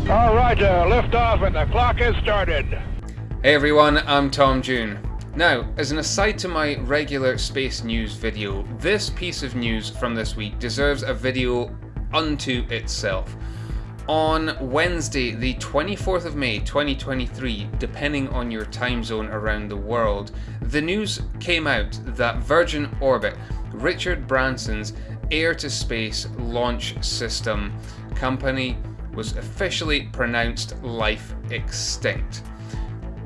All right, lift off and the clock has started. Hey everyone, I'm Tom June. Now, as an aside to my regular space news video, this piece of news from this week deserves a video unto itself. On Wednesday, the 24th of May 2023, depending on your time zone around the world, the news came out that Virgin Orbit, Richard Branson's air-to-space launch system company, was officially pronounced life extinct.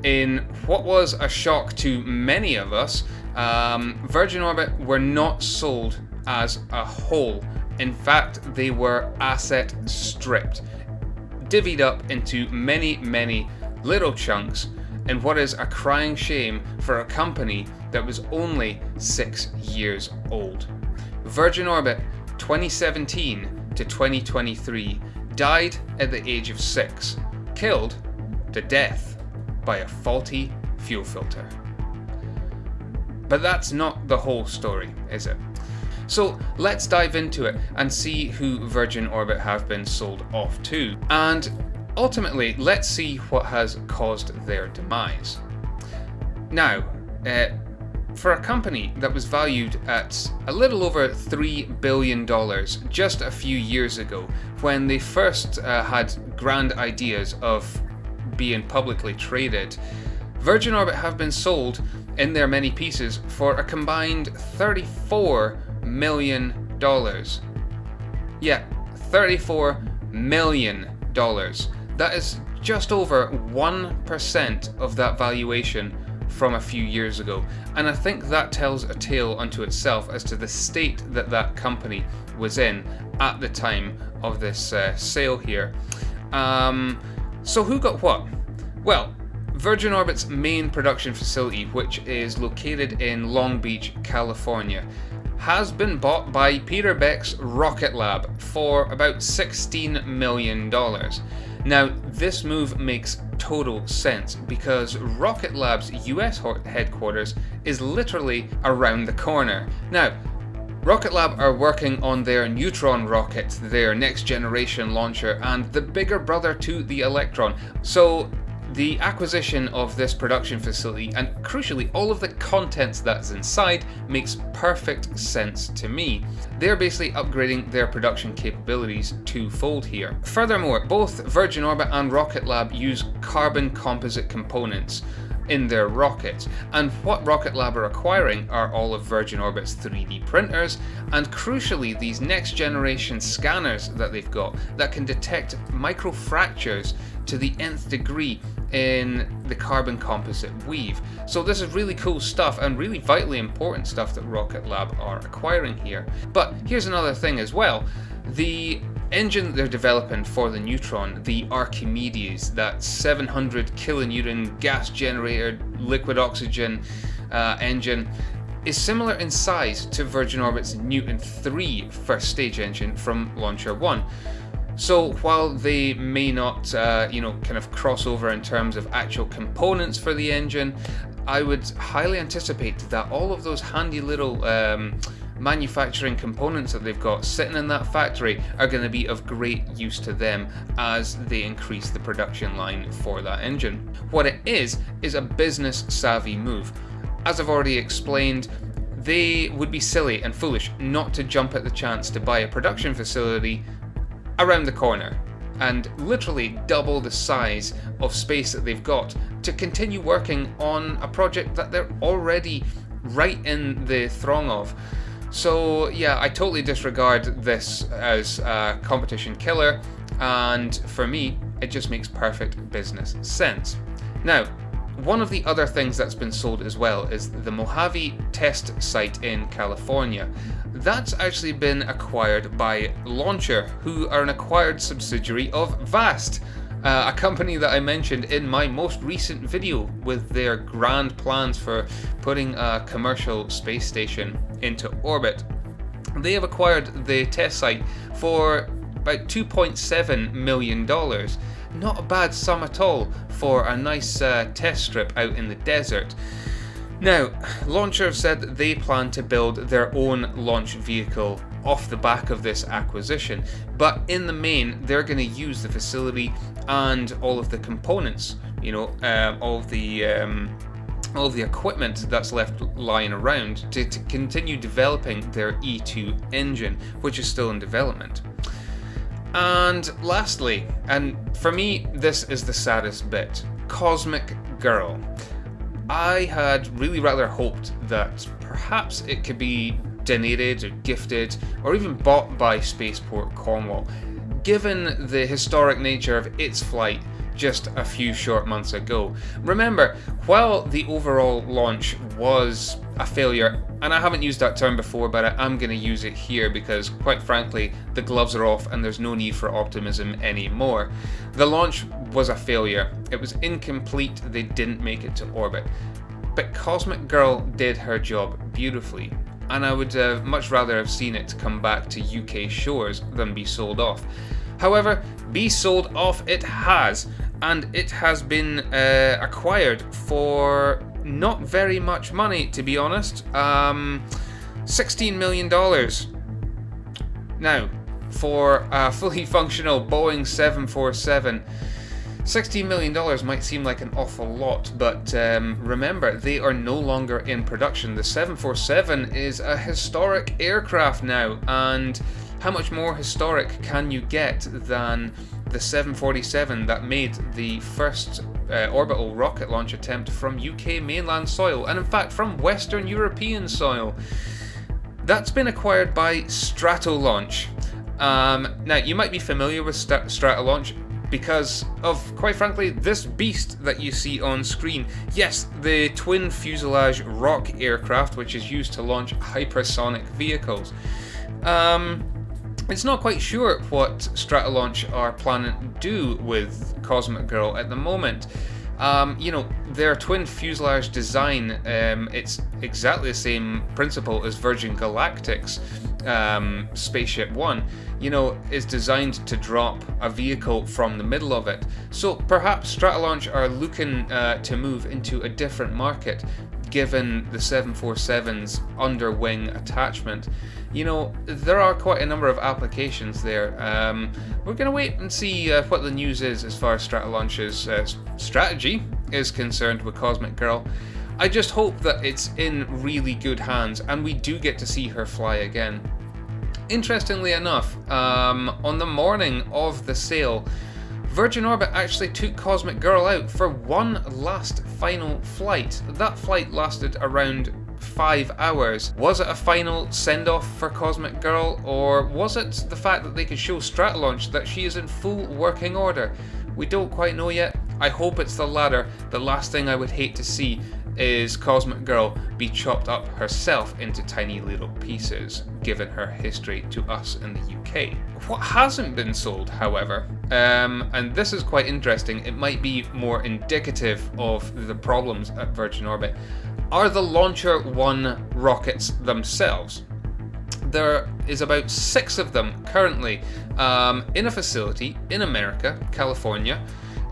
In what was a shock to many of us, Virgin Orbit were not sold as a whole. In fact, they were asset stripped, divvied up into many little chunks in what is a crying shame for a company that was only 6 years old. Virgin Orbit 2017 to 2023 died at the age of 6, killed to death by a faulty fuel filter. But that's not the whole story, is it? So let's dive into it and see who Virgin Orbit have been sold off to, and ultimately let's see what has caused their demise. Now, for a company that was valued at a little over $3 billion just a few years ago, when they first had grand ideas of being publicly traded, Virgin Orbit have been sold in their many pieces for a combined $34 million. Yeah, $34 million. That is just over 1% of that valuation from a few years ago, and I think that tells a tale unto itself as to the state that that company was in at the time of this sale here. So who got what? Well, Virgin Orbit's main production facility, which is located in Long Beach, California, has been bought by Peter Beck's Rocketlab for about $16 million. Now, this move makes total sense because Rocketlab's US headquarters is literally around the corner. Now, Rocketlab are working on their Neutron rocket, their next generation launcher, and the bigger brother to the Electron. So the acquisition of this production facility, and crucially all of the contents that's inside, makes perfect sense to me. They're basically upgrading their production capabilities twofold here. Furthermore, both Virgin Orbit and Rocketlab use carbon composite components in their rockets, and what Rocketlab are acquiring are all of Virgin Orbit's 3D printers, and crucially these next generation scanners that they've got that can detect microfractures to the nth degree in the carbon composite weave. So this is really cool stuff and really vitally important stuff that Rocketlab are acquiring here. But here's another thing as well. The engine they're developing for the Neutron, the Archimedes, that 700 kilonewton gas generator liquid oxygen engine, is similar in size to Virgin Orbit's Newton 3 first stage engine from Launcher 1. So while they may not, kind of cross over in terms of actual components for the engine, I would highly anticipate that all of those handy little manufacturing components that they've got sitting in that factory are going to be of great use to them as they increase the production line for that engine. What it is a business savvy move. As I've already explained, they would be silly and foolish not to jump at the chance to buy a production facility around the corner and literally double the size of space that they've got to continue working on a project that they're already right in the throng of. So yeah, I totally disregard this as a competition killer, and for me it just makes perfect business sense. Now, one of the other things that's been sold as well is the Mojave test site in California. That's actually been acquired by Launcher, who are an acquired subsidiary of Vast, a company that I mentioned in my most recent video with their grand plans for putting a commercial space station into orbit. They have acquired the test site for about $2.7 million. Not a bad sum at all for a nice test strip out in the desert. Now, Launcher have said that they plan to build their own launch vehicle off the back of this acquisition. But in the main, they're going to use the facility and all of the components, all of the equipment that's left lying around to continue developing their E2 engine, which is still in development. And lastly, and for me this is the saddest bit, Cosmic Girl. I had really rather hoped that perhaps it could be donated or gifted or even bought by Spaceport Cornwall, given the historic nature of its flight just a few short months ago. Remember, while the overall launch was a failure, and I haven't used that term before, but I'm going to use it here because, quite frankly, the gloves are off and there's no need for optimism anymore. The launch was a failure. It was incomplete. They didn't make it to orbit. But Cosmic Girl did her job beautifully, and I would much rather have seen it come back to UK shores than be sold off. However, be sold off it has, and it has been acquired for not very much money, to be honest. $16 million. Now, for a fully functional Boeing 747, $16 million might seem like an awful lot, but remember, they are no longer in production. The 747 is a historic aircraft now, and how much more historic can you get than the 747 that made the first orbital rocket launch attempt from UK mainland soil, and in fact from Western European soil? That's been acquired by Stratolaunch. Now, you might be familiar with Stratolaunch because of, quite frankly, this beast that you see on screen. Yes, the twin fuselage rock aircraft, which is used to launch hypersonic vehicles. It's not quite sure what Stratolaunch are planning to do with Cosmic Girl at the moment. Their twin fuselage design, it's exactly the same principle as Virgin Galactic's Spaceship One, is designed to drop a vehicle from the middle of it. So perhaps Stratolaunch are looking to move into a different market, given the 747's underwing attachment. There are quite a number of applications there. We're going to wait and see what the news is as far as Stratolaunch's strategy is concerned with Cosmic Girl. I just hope that it's in really good hands and we do get to see her fly again. Interestingly enough, on the morning of the sale, Virgin Orbit actually took Cosmic Girl out for one last final flight. That flight lasted around 5 hours. Was it a final send-off for Cosmic Girl, or was it the fact that they could show Stratolaunch that she is in full working order? We don't quite know yet. I hope it's the latter. The last thing I would hate to see is Cosmic Girl be chopped up herself into tiny little pieces, given her history to us in the UK. What hasn't been sold, however, and this is quite interesting, it might be more indicative of the problems at Virgin Orbit, are the Launcher 1 rockets themselves. There is about 6 of them currently in a facility in America, California,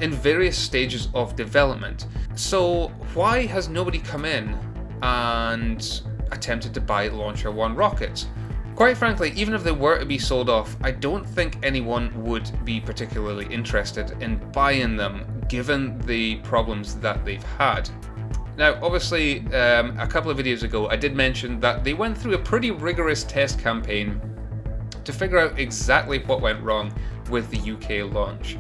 in various stages of development. So why has nobody come in and attempted to buy Launcher 1 rockets? Quite frankly, even if they were to be sold off, I don't think anyone would be particularly interested in buying them, given the problems that they've had. Now, obviously, a couple of videos ago, I did mention that they went through a pretty rigorous test campaign to figure out exactly what went wrong with the UK launch.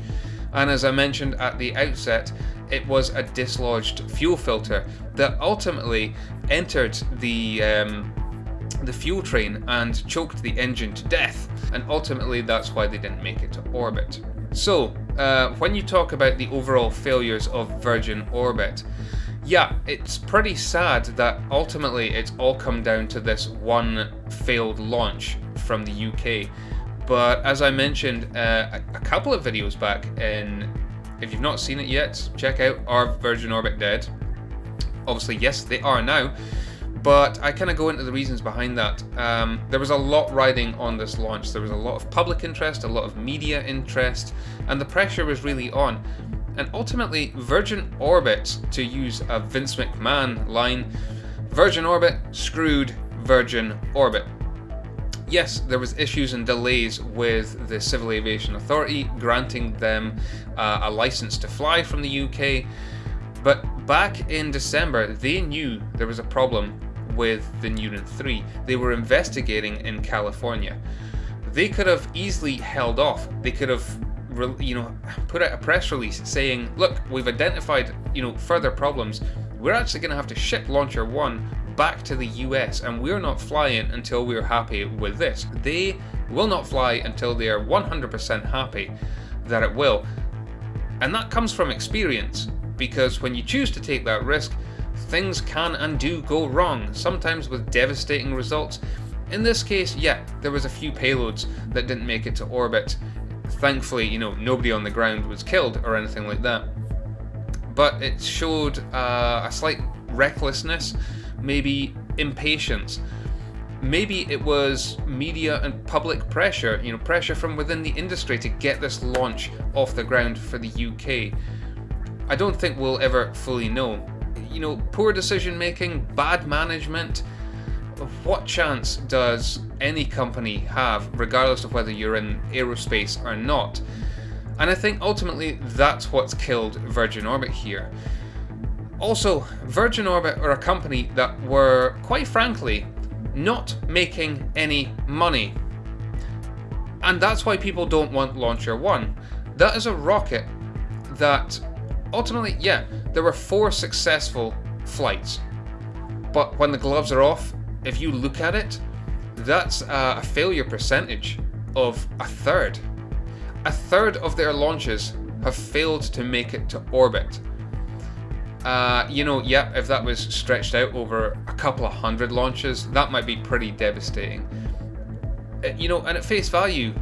And as I mentioned at the outset, it was a dislodged fuel filter that ultimately entered the fuel train and choked the engine to death, and ultimately that's why they didn't make it to orbit. So, when you talk about the overall failures of Virgin Orbit, yeah, it's pretty sad that ultimately it's all come down to this one failed launch from the UK. But as I mentioned a couple of videos back, if you've not seen it yet, check out Are Virgin Orbit Dead? Obviously, yes, they are now, but I kind of go into the reasons behind that. There was a lot riding on this launch. There was a lot of public interest, a lot of media interest, and the pressure was really on. And ultimately, Virgin Orbit, to use a Vince McMahon line, Virgin Orbit screwed Virgin Orbit. Yes, there was issues and delays with the Civil Aviation Authority granting them a license to fly from the UK, but back in December they knew there was a problem with the Newton 3. They were investigating in California. They could have easily held off. They could have put out a press release saying, look, we've identified further problems. We're actually going to have to ship Launcher 1 back to the US, and we're not flying until we're happy with this. They will not fly until they are 100% happy that it will. And that comes from experience, because when you choose to take that risk, things can and do go wrong, sometimes with devastating results. In this case, yeah, there was a few payloads that didn't make it to orbit. Thankfully, nobody on the ground was killed or anything like that. But it showed a slight recklessness, maybe impatience. Maybe it was media and public pressure, pressure from within the industry to get this launch off the ground for the UK. I don't think we'll ever fully know. Poor decision making, bad management. What chance does any company have, regardless of whether you're in aerospace or not? And I think ultimately that's what's killed Virgin Orbit here. Also, Virgin Orbit are a company that were, quite frankly, not making any money. And that's why people don't want Launcher 1. That is a rocket that ultimately, yeah, there were 4 successful flights. But when the gloves are off, if you look at it, that's a failure percentage of a third. A third of their launches have failed to make it to orbit. If that was stretched out over a couple of hundred launches, that might be pretty devastating. And at face value,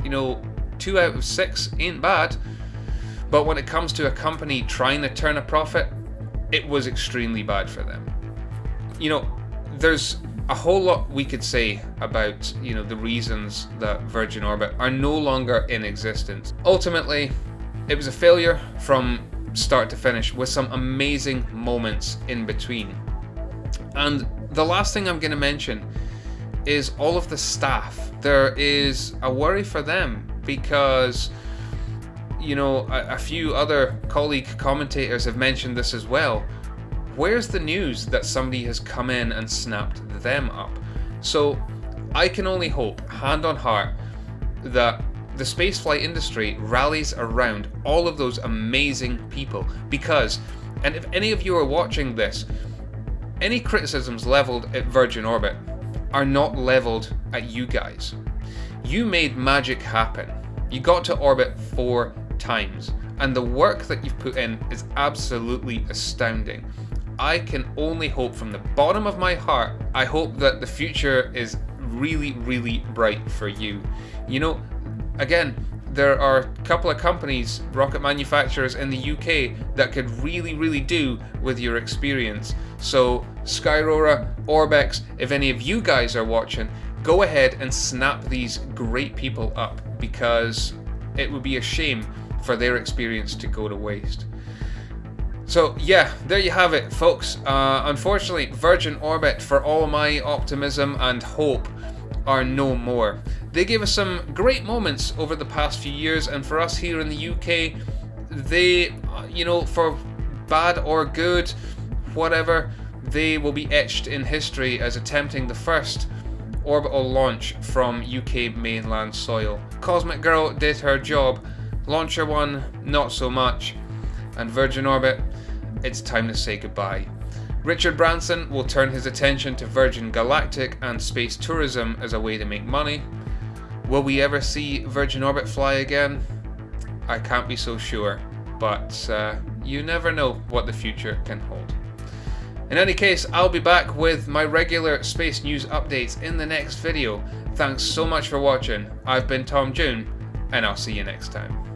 2 out of 6 ain't bad. But when it comes to a company trying to turn a profit, it was extremely bad for them. There's a whole lot we could say about, the reasons that Virgin Orbit are no longer in existence. Ultimately, it was a failure from start to finish, with some amazing moments in between. And the last thing I'm going to mention is all of the staff. There is a worry for them because, a few other colleague commentators have mentioned this as well. Where's the news that somebody has come in and snapped them up? So I can only hope, hand on heart, that the spaceflight industry rallies around all of those amazing people, because, and if any of you are watching this, any criticisms leveled at Virgin Orbit are not leveled at you guys. You made magic happen. You got to orbit 4 times, and the work that you've put in is absolutely astounding. I can only hope from the bottom of my heart, I hope that the future is really, really bright for you. Again, there are a couple of companies, rocket manufacturers in the UK, that could really, really do with your experience. So Skyrora, Orbex, if any of you guys are watching, go ahead and snap these great people up, because it would be a shame for their experience to go to waste. So yeah, there you have it, folks. Unfortunately, Virgin Orbit, for all my optimism and hope, are no more. They gave us some great moments over the past few years, and for us here in the UK, they, for bad or good, whatever, they will be etched in history as attempting the first orbital launch from UK mainland soil. Cosmic Girl did her job, Launcher 1 not so much, and Virgin Orbit, it's time to say goodbye. Richard Branson will turn his attention to Virgin Galactic and space tourism as a way to make money. Will we ever see Virgin Orbit fly again? I can't be so sure, but you never know what the future can hold. In any case, I'll be back with my regular space news updates in the next video. Thanks so much for watching. I've been Tom June, and I'll see you next time.